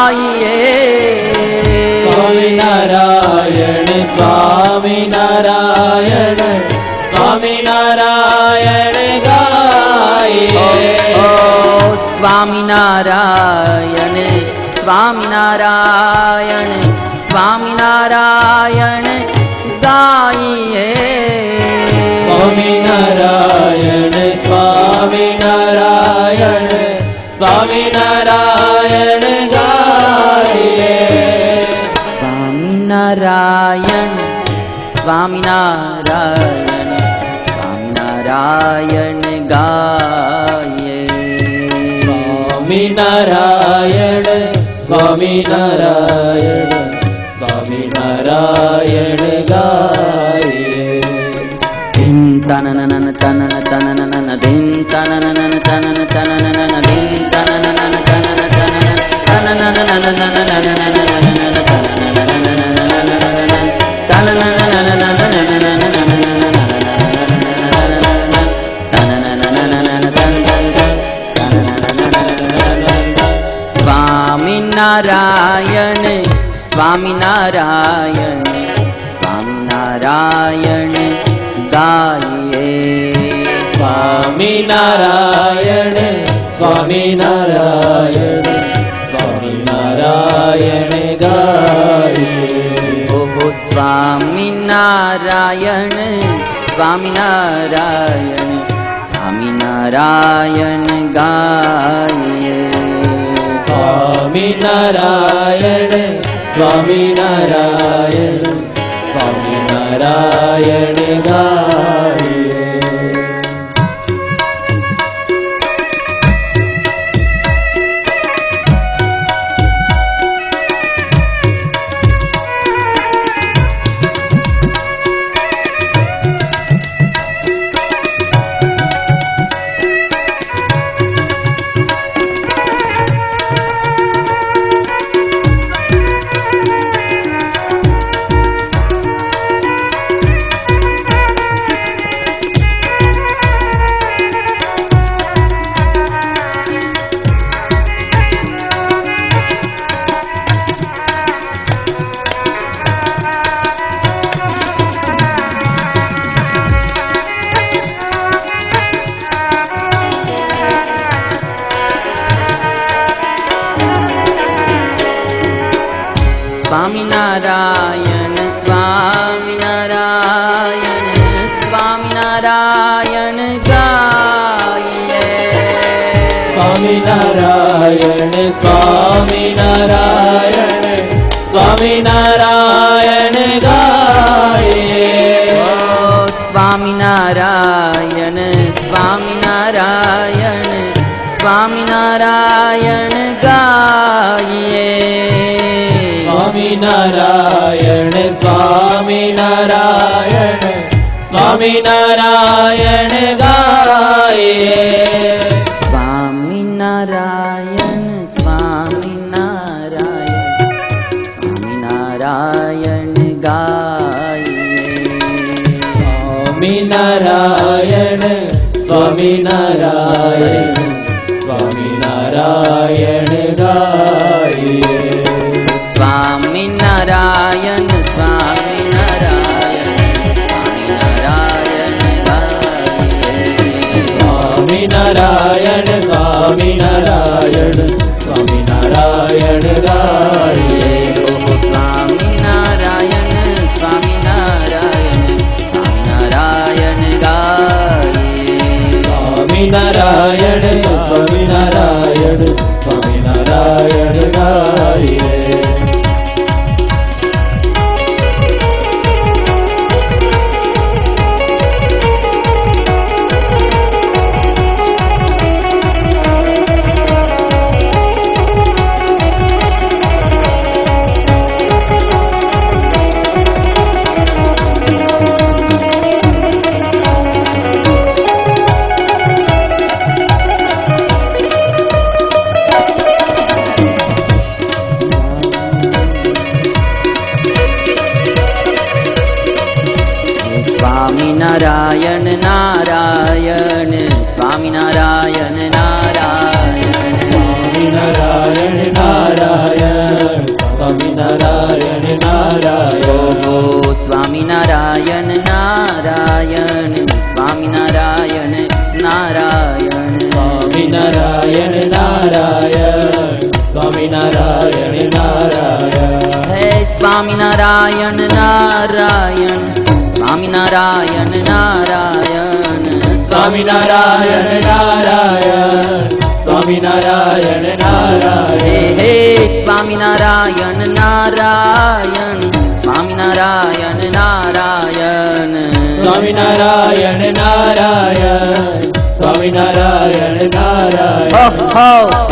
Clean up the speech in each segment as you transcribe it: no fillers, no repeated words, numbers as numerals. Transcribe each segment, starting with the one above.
ગાઈએ. સ્વામિનારાયણ સ્વામિનારાયણ સ્વામિનારાયણ ગાઈએ. સ્વામિનારાયણ સ્વામિનારાયણ સ્વામિનારાયણ ગાઈએ. સ્વામિનારાયણ સ્વામિનારાયણ સ્વામિનારાયણ ગાઈએ. સ્વામિનારાયણ સ્વામિનારાયણ સ્વામિનારાયણ ગાઈએ. સ્વામિનારાયણ સ્વામિનારાયણ સ્વામિનારાયણ ગાઈએ. ધીન તનનન તનન તનનન ધીન તનનન તનન તનનન ધીન તનનન તનન સ્વામિનારાયણ સ્વામિનારાયણ સ્વામિનારાયણ ગાઈએ. સ્વામિનારાયણ સ્વામિનારાયણ સ્વામિનારાયણ ગાઈએ. ઓહો સ્વામિનારાયણ સ્વામિનારાયણ સ્વામિનારાયણ ગાઈએ. સ્વામિનારાયણ સ્વામિનારાયણ સ્વામિનારાયણ ગાઈએ. સ્વામિનારાયણ સ્વામિનારાયણ સ્વામિનારાયણ ગાઈએ. સ્વામિનારાયણ સ્વામિનારાયણ સ્વામિનારાયણ ગાઈએ. સ્વામિનારાયણ સ્વામિનારાયણ સ્વામિનારાયણ ગાઈએ. સ્વામિનારાયણ સ્વામિનારાયણ સ્વામિનારાયણ ગાઈએ. સ્વામિનારાયણ સ્વામિનારાયણ સ્વામિનારાયણ ગાઈએ. સ્વામિનારાયણ સ્વામિનારાયણ સ્વામિનારાયણ ગાઈએ. સ્વામિનારાયણ સ્વામિનારાયણ સ્વામિનારાયણ ગાઈએ. સ્વામિનારાયણ સ્વામિનારાયણ સ્વામિનારાયણ ગાઈએ. ઓહો સ્વામિનારાયણ સ્વામિનારાયણ સ્વામિનારાયણ ગાઈએ. સ્વામિનારાયણ સ્વામિનારાયણ સ્વામિનારાયણ ગાઈએ. સ્વામિનારાયણ નારાયણ સ્વામિનારાયણ નારાયણ નારાયણ નારાયણ સ્વામિનારાયણ નારાયણ ઓ સ્વામિનારાયણ નારાયણ સ્વામિનારાયણ નારાયણ સ્વામિનારાયણ નારાયણ સ્વામિનારાયણ નારાયણ હે સ્વામિનારાયણ નારાયણ સ્વામિનારાયણ નારાયણ સ્વામિનારાયણ નારાયણ સ્વામિનારાયણ નારાયણ હે સ્વામિનારાયણ નારાયણ સ્વામિનારાયણ નારાયણ સ્વામિનારાયણ નારાયણ સ્વામિનારાયણ નારાયણ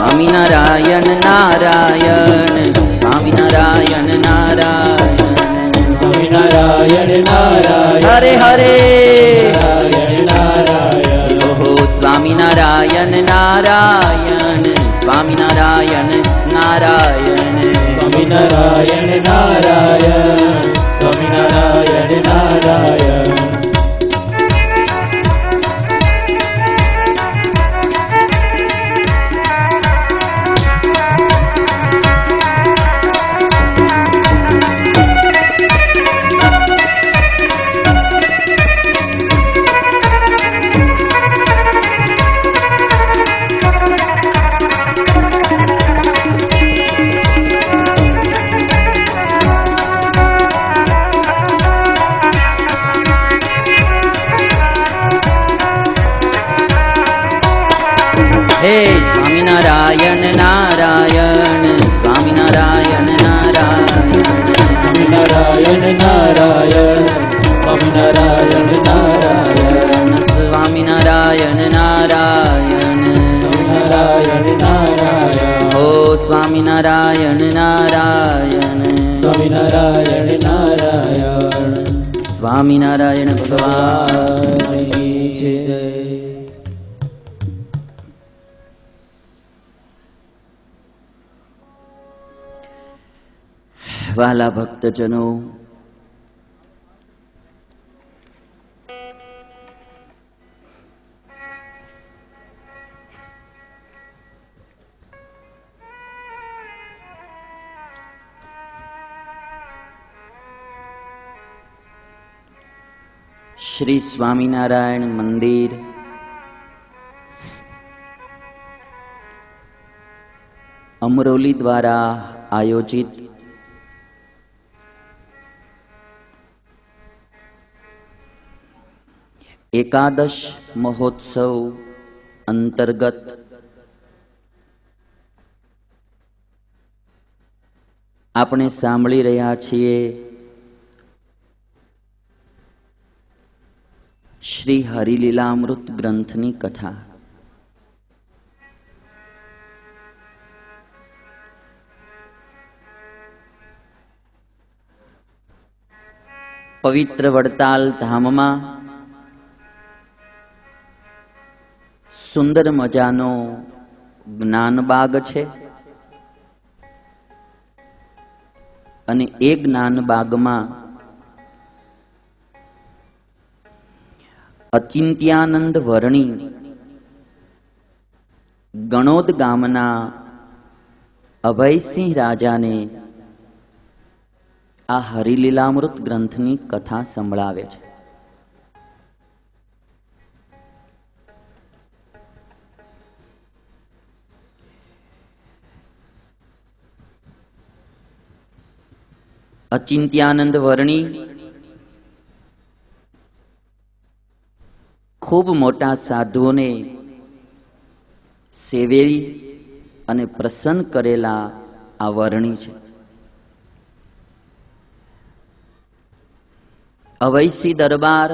સ્વામિનારાયણ નારાયણ સ્વામિનારાયણ નારાયણ સ્વામિનારાયણ નારાયણ હરે હરે નારાયણ નારાયણ ઓહો સ્વામિનારાયણ નારાયણ સ્વામિનારાયણ નારાયણ સ્વામિનારાયણ નારાયણ સ્વામિનારાયણ નારાયણ હે સ્વામિનારાયણ નારાયણ સ્વામિનારાયણ નારાયણ સ્વામિનારાયણ નારાયણ સ્વામિનારાયણ નારાયણ સ્વામિનારાયણ નારાયણ સ્વામિનારાયણ નારાયણ ઓ સ્વામિનારાયણ નારાયણ સ્વામિનારાયણ નારાયણ સ્વામિનારાયણ ભગવાન ભગવાનની જય. વહાલા ભક્તજનો, શ્રી સ્વામિનારાયણ મંદિર અમરોલી દ્વારા આયોજિત એકાદશ મહોત્સવ અંતર્ગત આપણે સાંભળી રહ્યા છીએ શ્રી હરિલીલામૃત ગ્રંથની કથા. પવિત્ર વડતાલ ધામમાં સુંદર મજાનો જ્ઞાનબાગ છે અને એ જ્ઞાનબાગમાં અચિંત્યાનંદ વર્ણી ગણોદ ગામના અભયસિંહ રાજાને આ હરિલીલામૃત ગ્રંથની કથા સંભળાવે છે. અચિંત્યાનંદ વર્ણી ખૂબ મોટા સાધુઓને સેવેરી અને પ્રસન્ન કરેલા આ વર્ણી છે. અવૈસી દરબાર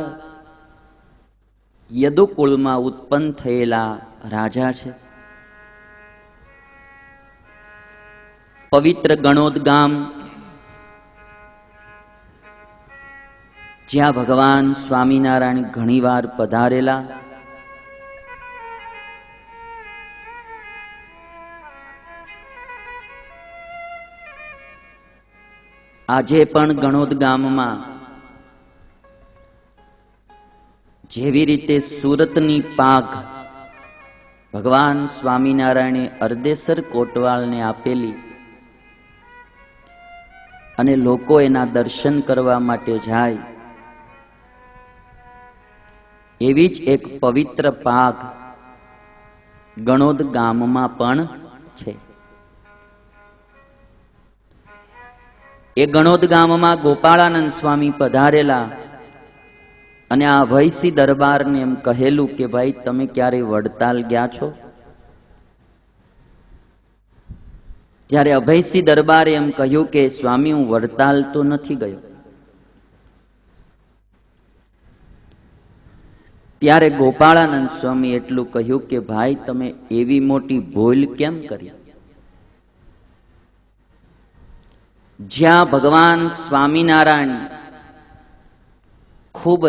યદુકુળમાં ઉત્પન્ન થયેલા રાજા છે. પવિત્ર ગણોદ ગામ જ્યાં ભગવાન સ્વામિનારાયણ ઘણીવાર પધારેલા, આજે પણ ગણોદ ગામમાં જેવી રીતે સુરતની પાઘ ભગવાન સ્વામિનારાયણે અર્ધેસર કોટવાલને આપેલી અને લોકો એના દર્શન કરવા માટે જાય એવી જ એક પવિત્ર પાક ગણોદ ગામમાં પણ છે. એ ગણોદ ગામમાં ગોપાળાનંદ સ્વામી પધારેલા અને આ અભયસિંહ દરબારને એમ કહેલું કે ભાઈ તમે ક્યારે વડતાલ ગયા છો? ત્યારે અભયસિંહ દરબારે એમ કહ્યું કે સ્વામી હું વડતાલ તો નથી ગયો. ત્યારે ગોપાળાનંદ સ્વામી એટલું કહ્યું કે ભાઈ તમે એવી મોટી ભૂલ કેમ કરી? જ્યાં ભગવાન સ્વામિનારાયણ ખૂબ